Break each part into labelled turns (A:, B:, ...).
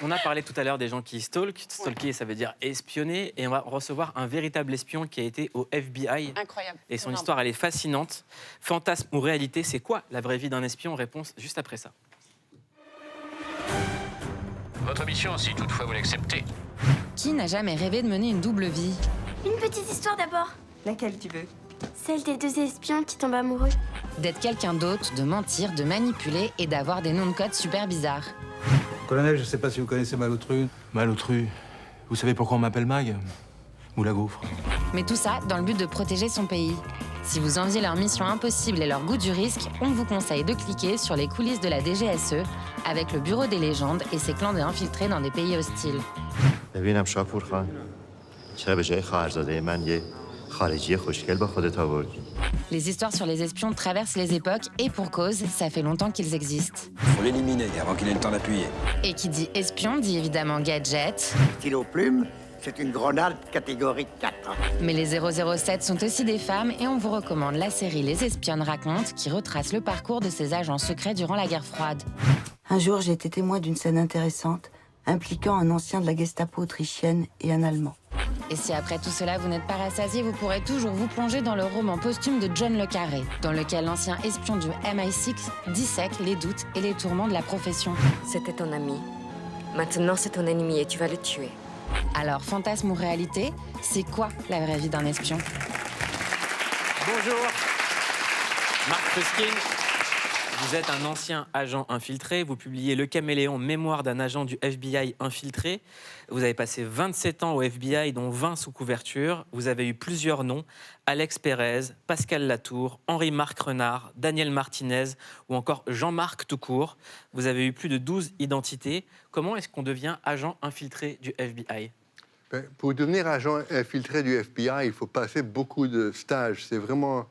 A: On a parlé tout à l'heure des gens qui stalkent. Stalker, ça veut dire espionner. Et on va recevoir un véritable espion qui a été au FBI.
B: Incroyable.
A: Et son histoire, elle est fascinante. Fantasme ou réalité, c'est quoi la vraie vie d'un espion? Réponse juste après ça.
C: Votre mission, si toutefois vous l'acceptez.
D: Qui n'a jamais rêvé de mener une double vie?
E: Une petite histoire d'abord.
F: Laquelle tu veux?
E: Celle des deux espions qui tombent amoureux.
D: D'être quelqu'un d'autre, de mentir, de manipuler et d'avoir des noms de code super bizarres.
G: Colonel, je sais pas si vous connaissez Malotru.
H: Malotru. Vous savez pourquoi on m'appelle Mag? Ou la gaufre.
D: Mais tout ça dans le but de protéger son pays. Si vous enviez leur mission impossible et leur goût du risque, on vous conseille de cliquer sur les coulisses de la DGSE avec le Bureau des légendes et ses clans d'infiltrés dans des pays hostiles.
I: ببینم شاپور خان چرا به جای خواهرزاده من یه خارجی خوشگل با خودت آوردی؟
D: Les histoires sur les espions traversent les époques et pour cause, ça fait longtemps qu'ils existent.
J: Faut l'éliminer avant qu'il ait le temps d'appuyer.
D: Et qui dit espion dit évidemment gadget.
K: Stylo plume, c'est une grenade catégorie 4.
D: Mais les 007 sont aussi des femmes et on vous recommande la série Les Espionnes racontent qui retrace le parcours de ces agents secrets durant la guerre froide.
F: Un jour, j'ai été témoin d'une scène intéressante impliquant un ancien de la Gestapo autrichienne et un Allemand.
D: Et si après tout cela vous n'êtes pas rassasié, vous pourrez toujours vous plonger dans le roman posthume de John le Carré, dans lequel l'ancien espion du MI6 dissèque les doutes et les tourments de la profession.
L: C'était ton ami. Maintenant, c'est ton ennemi et tu vas le tuer.
D: Alors, fantasme ou réalité, c'est quoi la vraie vie d'un espion?
A: Bonjour, Marc Ruskin. Vous êtes un ancien agent infiltré. Vous publiez Le Caméléon, mémoire d'un agent du FBI infiltré. Vous avez passé 27 ans au FBI, dont 20 sous couverture. Vous avez eu plusieurs noms. Alex Pérez, Pascal Latour, Henri-Marc Renard, Daniel Martinez ou encore Jean-Marc tout court. Vous avez eu plus de 12 identités. Comment est-ce qu'on devient agent infiltré du FBI?
M: Pour devenir agent infiltré du FBI, il faut passer beaucoup de stages. C'est vraiment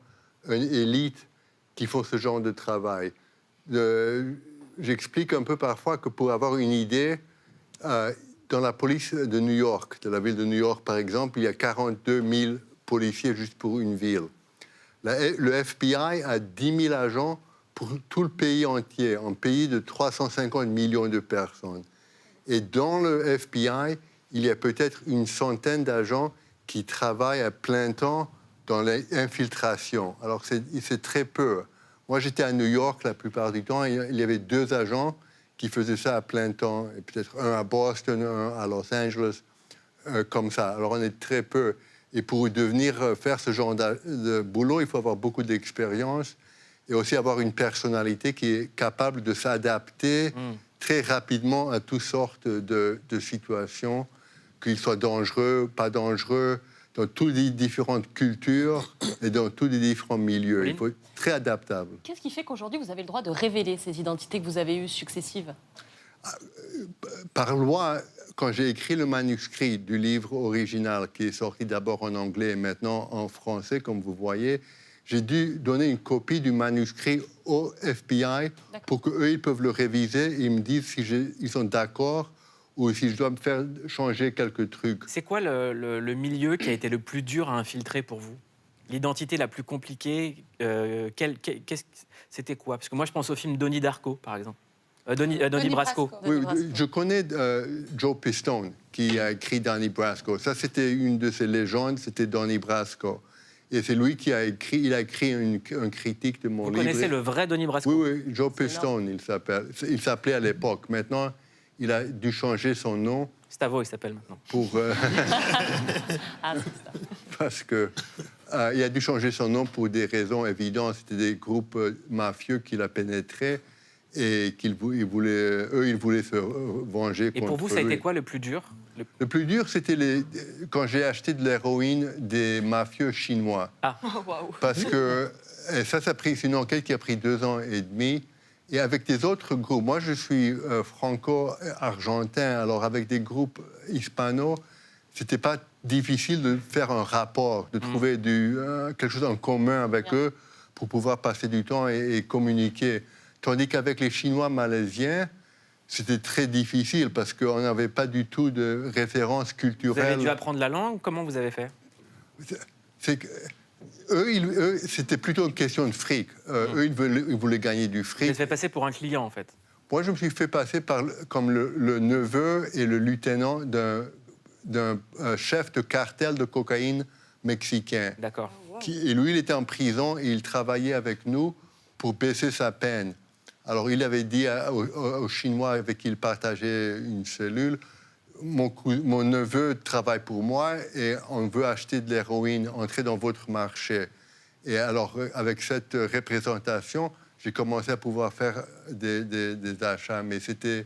M: une élite qui font ce genre de travail. J'explique un peu parfois que pour avoir une idée, dans la police de New York, de la ville de New York par exemple, il y a 42 000 policiers juste pour une ville. Le FBI a 10 000 agents pour tout le pays entier, un pays de 350 millions de personnes. Et dans le FBI, il y a peut-être une centaine d'agents qui travaillent à plein temps dans l'infiltration. Alors, c'est très peu. Moi, j'étais à New York la plupart du temps. Il y avait 2 agents qui faisaient ça à plein temps. Et peut-être un à Boston, un à Los Angeles, comme ça. Alors, on est très peu. Et pour faire ce genre de boulot, il faut avoir beaucoup d'expérience et aussi avoir une personnalité qui est capable de s'adapter très rapidement à toutes sortes de situations, qu'ils soient dangereux, pas dangereux, dans toutes les différentes cultures et dans tous les différents milieux.
A: Oui.
M: Il faut être très adaptable.
B: Qu'est-ce qui fait qu'aujourd'hui, vous avez le droit de révéler ces identités que vous avez eues successives?
M: Par loi, quand j'ai écrit le manuscrit du livre original, qui est sorti d'abord en anglais et maintenant en français, comme vous voyez, j'ai dû donner une copie du manuscrit au FBI pour qu'eux, ils peuvent le réviser et ils me disent si ils sont d'accord ou si je dois me faire changer quelques trucs.
A: C'est quoi le milieu qui a été le plus dur à infiltrer pour vous? L'identité la plus compliquée, c'était quoi? Parce que moi, je pense au film Donnie Darko, par exemple. Donnie Brasco.
M: Oui, je connais Joe Pistone, qui a écrit Donnie Brasco. Ça, c'était une de ses légendes, c'était Donnie Brasco. Et c'est lui qui a écrit, il a écrit une critique de mon livre.
A: Vous connaissez le vrai Donnie Brasco?
M: Oui, Joe Pistone, il s'appelait à l'époque. Maintenant, il a dû changer son nom.
A: Stavo, il s'appelle maintenant.
M: Parce que il a dû changer son nom pour des raisons évidentes. C'était des groupes mafieux qu'il a pénétrés et ils voulaient se venger contre lui.
A: Et pour vous, ça a été quoi le plus dur?
M: Le plus dur, c'était quand j'ai acheté de l'héroïne des mafieux chinois.
A: Ah.
M: Parce que ça a pris, c'est une enquête qui a pris 2 ans et demi. Et avec des autres groupes, moi je suis franco-argentin, alors avec des groupes hispanos, c'était pas difficile de faire un rapport, de trouver quelque chose en commun avec eux pour pouvoir passer du temps et communiquer. Tandis qu'avec les Chinois malaisiens, c'était très difficile parce qu'on n'avait pas du tout de référence culturelle.
A: Vous avez dû apprendre la langue? Comment vous avez fait?
M: Eux, c'était plutôt une question de fric. Eux, ils voulaient gagner du fric.
A: Vous êtes fait passer pour un client, en fait.
M: Moi, je me suis fait passer comme le neveu et le lieutenant d'un chef de cartel de cocaïne mexicain.
A: D'accord.
M: Et lui, il était en prison et il travaillait avec nous pour baisser sa peine. Alors, il avait dit aux Chinois avec qui il partageait une cellule, mon neveu travaille pour moi et on veut acheter de l'héroïne, entrer dans votre marché. Et alors, avec cette représentation, j'ai commencé à pouvoir faire des achats. Mais c'était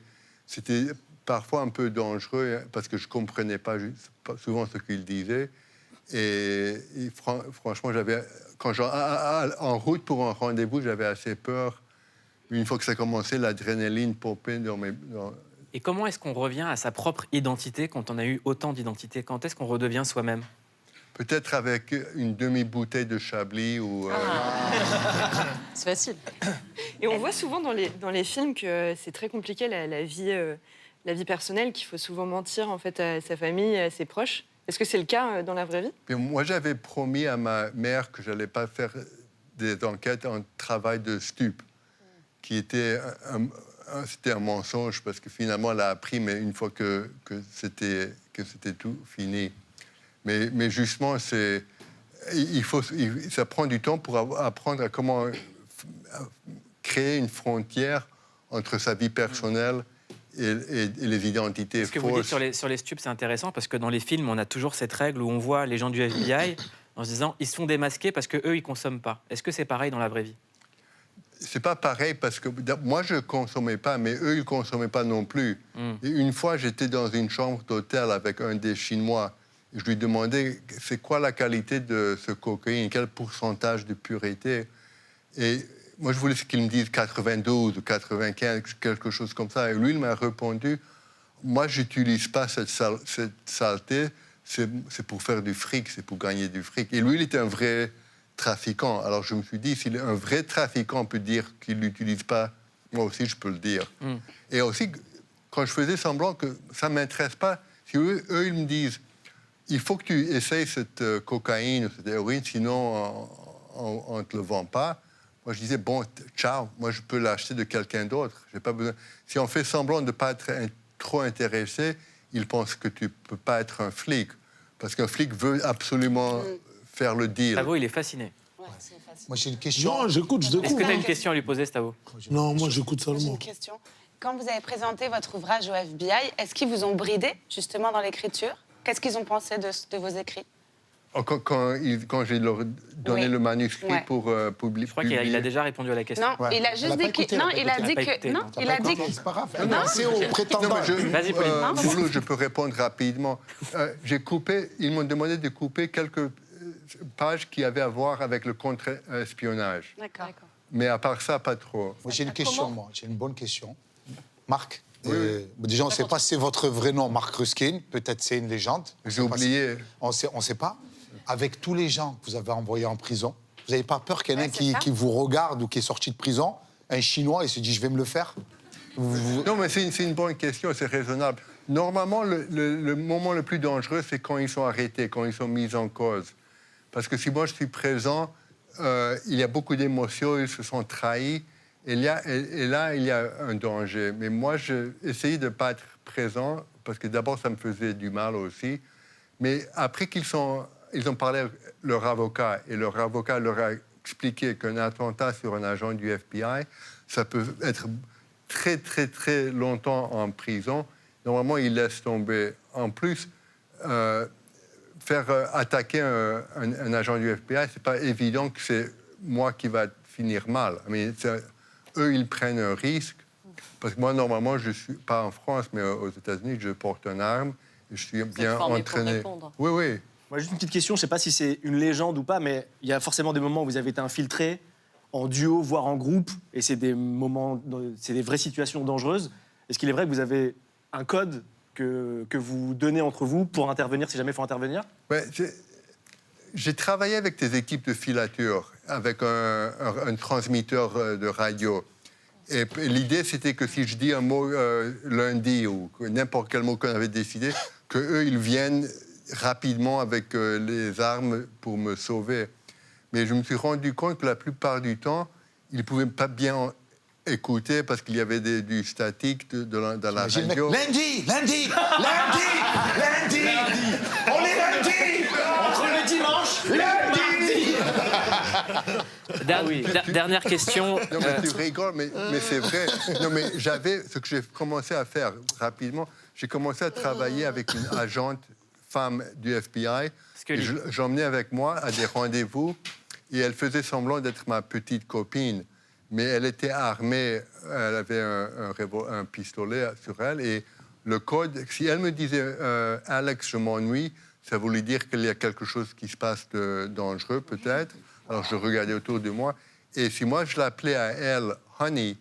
M: parfois un peu dangereux parce que je ne comprenais pas souvent ce qu'il disait. Et franchement, en route pour un rendez-vous, j'avais assez peur. Une fois que ça commençait, l'adrénaline popait dans mes...
A: Et comment est-ce qu'on revient à sa propre identité quand on a eu autant d'identités? Quand est-ce qu'on redevient soi-même?
M: Peut-être avec une demi-bouteille de Chablis ou...
B: C'est facile.
N: Et on voit souvent dans les films que c'est très compliqué la vie personnelle, qu'il faut souvent mentir en fait, à sa famille, à ses proches. Est-ce que c'est le cas dans la vraie vie?
M: Mais moi, j'avais promis à ma mère que je n'allais pas faire des enquêtes en travail de stup, qui était c'était un mensonge, parce que finalement, elle a appris, mais une fois que c'était tout fini. Mais justement, ça prend du temps pour apprendre à comment créer une frontière entre sa vie personnelle et les identités
A: Ce que
M: fausses.
A: vous dites sur les stupes, c'est intéressant, parce que dans les films, on a toujours cette règle où on voit les gens du FBI en se disant ils se font démasquer parce qu'eux, ils ne consomment pas. Est-ce que c'est pareil dans la vraie vie?
M: C'est pas pareil, parce que moi, je ne consommais pas, mais eux, ils ne consommaient pas non plus. Et une fois, j'étais dans une chambre d'hôtel avec un des Chinois. Je lui demandais, c'est quoi la qualité de ce cocaïne, quel pourcentage de pureté? Et moi, je voulais qu'il me dise 92 ou 95, quelque chose comme ça. Et lui, il m'a répondu, moi, je n'utilise pas cette saleté, c'est pour faire du fric, c'est pour gagner du fric. Et lui, il était un vrai trafiquant. Alors, je me suis dit, si un vrai trafiquant peut dire qu'il ne l'utilise pas, moi aussi, je peux le dire. Et aussi, quand je faisais semblant que ça ne m'intéresse pas, si eux, ils me disent, il faut que tu essayes cette cocaïne, cette héroïne, sinon on ne te le vend pas. Moi, je disais, bon, ciao, moi, je peux l'acheter de quelqu'un d'autre. J'ai pas besoin. Si on fait semblant de ne pas être trop intéressé, ils pensent que tu ne peux pas être un flic. Parce qu'un flic veut absolument faire le deal.
A: Stavo, il est fasciné.
O: Moi, j'ai une question.
P: Non, j'écoute, je découvre.
A: Est-ce que tu as une question à lui poser, Stavo?
P: Non, moi, j'écoute
Q: J'ai
P: seulement.
Q: une question. Quand vous avez présenté votre ouvrage au FBI, est-ce qu'ils vous ont bridé, justement, dans l'écriture? Qu'est-ce qu'ils ont pensé de vos écrits?
M: Quand j'ai leur donné le manuscrit pour publier.
A: Je crois qu'il a déjà répondu à la question.
Q: Non, il a juste dit que... Non, il a dit que... Non, il a dit que...
O: C'est pas grave.
Q: Non.
O: C'est au prétendant.
A: Vas-y, Pauline.
M: Boulot, je peux répondre rapidement. Ils m'ont demandé de couper quelques pages qui avaient à voir avec le contre-espionnage.
Q: D'accord.
M: Mais à part ça, pas trop.
O: Moi, j'ai une question, moi. J'ai une bonne question. Marc, déjà, on ne sait pas si c'est votre vrai nom, Marc Ruskin. Peut-être c'est une légende.
M: J'ai oublié.
O: On ne sait pas. Avec tous les gens que vous avez envoyés en prison, vous n'avez pas peur qu'il y en ait qui vous regarde ou qui est sorti de prison, un Chinois, et se dit « je vais me le faire »
M: Non, mais c'est une bonne question, c'est raisonnable. Normalement, le moment le plus dangereux, c'est quand ils sont arrêtés, quand ils sont mis en cause. Parce que si moi je suis présent, il y a beaucoup d'émotions, ils se sont trahis, et là, il y a un danger. Mais moi, j'ai essayé de ne pas être présent, parce que d'abord, ça me faisait du mal aussi. Mais après ils ont parlé avec leur avocat, et leur avocat leur a expliqué qu'un attentat sur un agent du FBI, ça peut être très, très, très longtemps en prison. Normalement, ils laissent tomber. En plus, faire attaquer un agent du FBI, c'est pas évident que c'est moi qui va finir mal. Mais eux, ils prennent un risque. Parce que moi, normalement, je ne suis pas en France, mais aux États-Unis, je porte une arme. Et je suis bien entraîné. Oui, oui.
R: Moi, juste une petite question, je ne sais pas si c'est une légende ou pas, mais il y a forcément des moments où vous avez été infiltré en duo, voire en groupe, et c'est des moments, c'est des vraies situations dangereuses. Est-ce qu'il est vrai que vous avez un code que vous donnez entre vous pour intervenir, si jamais il faut intervenir?
M: Ouais, j'ai travaillé avec des équipes de filature, avec un transmetteur de radio. Et l'idée, c'était que si je dis un mot lundi ou n'importe quel mot qu'on avait décidé, qu'eux, ils viennent rapidement avec les armes pour me sauver. Mais je me suis rendu compte que la plupart du temps, ils ne pouvaient pas bien écouter parce qu'il y avait du statique dans la radio.
O: Lundi, on est lundi.
R: Entre le dimanche et le mardi.
A: Dernière question.
M: Non, mais tu rigoles, mais c'est vrai. Non, mais ce que j'ai commencé à faire rapidement, j'ai commencé à travailler avec une agente femme du FBI. J'emmenais avec moi à des rendez-vous et elle faisait semblant d'être ma petite copine. Mais elle était armée, elle avait un pistolet sur elle. Et le code, si elle me disait « Alex, je m'ennuie », ça voulait dire qu'il y a quelque chose qui se passe de dangereux, peut-être. Alors, je regardais autour de moi. Et si moi, je l'appelais à elle « Honey »,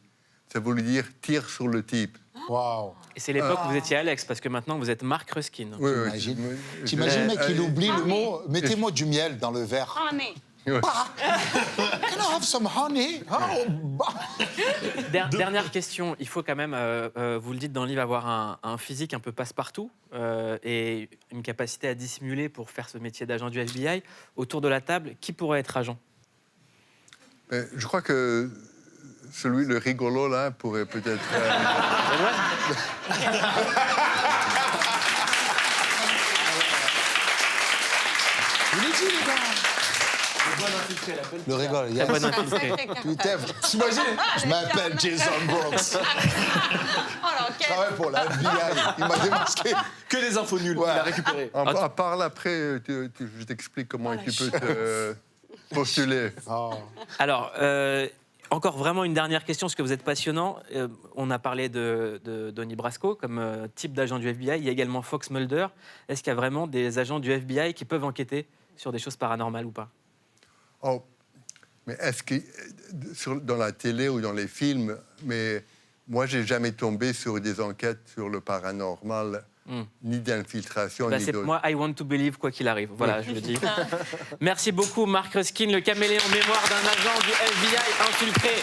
M: ça voulait dire « tire sur le type ».
O: Waouh.
A: Et c'est l'époque où vous étiez Alex, parce que maintenant, vous êtes Mark Ruskin.
M: Oui,
O: T'imagines, mec, il oublie le mot « mettez-moi du miel dans le verre ».
Q: Honey.
O: Can I have some honey?
A: Dernière question. Il faut quand même, vous le dites dans le livre, avoir un physique un peu passe-partout et une capacité à dissimuler pour faire ce métier d'agent du FBI. Autour de la table, qui pourrait être agent?
M: Je crois que le rigolo, là, pourrait peut-être...
O: Je l'ai dit, les gars. Le rigole, il y a
A: Très bon infiltré.
O: Putain, t'imagines? Je m'appelle Jason Brooks. Je travaille pour la FBI. Il m'a démasqué.
R: Que des infos nulles, il a récupéré.
M: À part après, je t'explique comment tu peux te postuler.
A: Alors, encore vraiment une dernière question, parce que vous êtes passionnant. On a parlé de Donnie Brasco comme type d'agent du FBI. Il y a également Fox Mulder. Est-ce qu'il y a vraiment des agents du FBI qui peuvent enquêter sur des choses paranormales ou pas?
M: Oh, mais est-ce que dans la télé ou dans les films, mais moi, j'ai jamais tombé sur des enquêtes sur le paranormal, ni d'infiltration, ni
A: C'est
M: d'autres.
A: moi, I want to believe, quoi qu'il arrive. Voilà, je le dis. Merci beaucoup, Mark Ruskin, le caméléon mémoire d'un agent du FBI infiltré.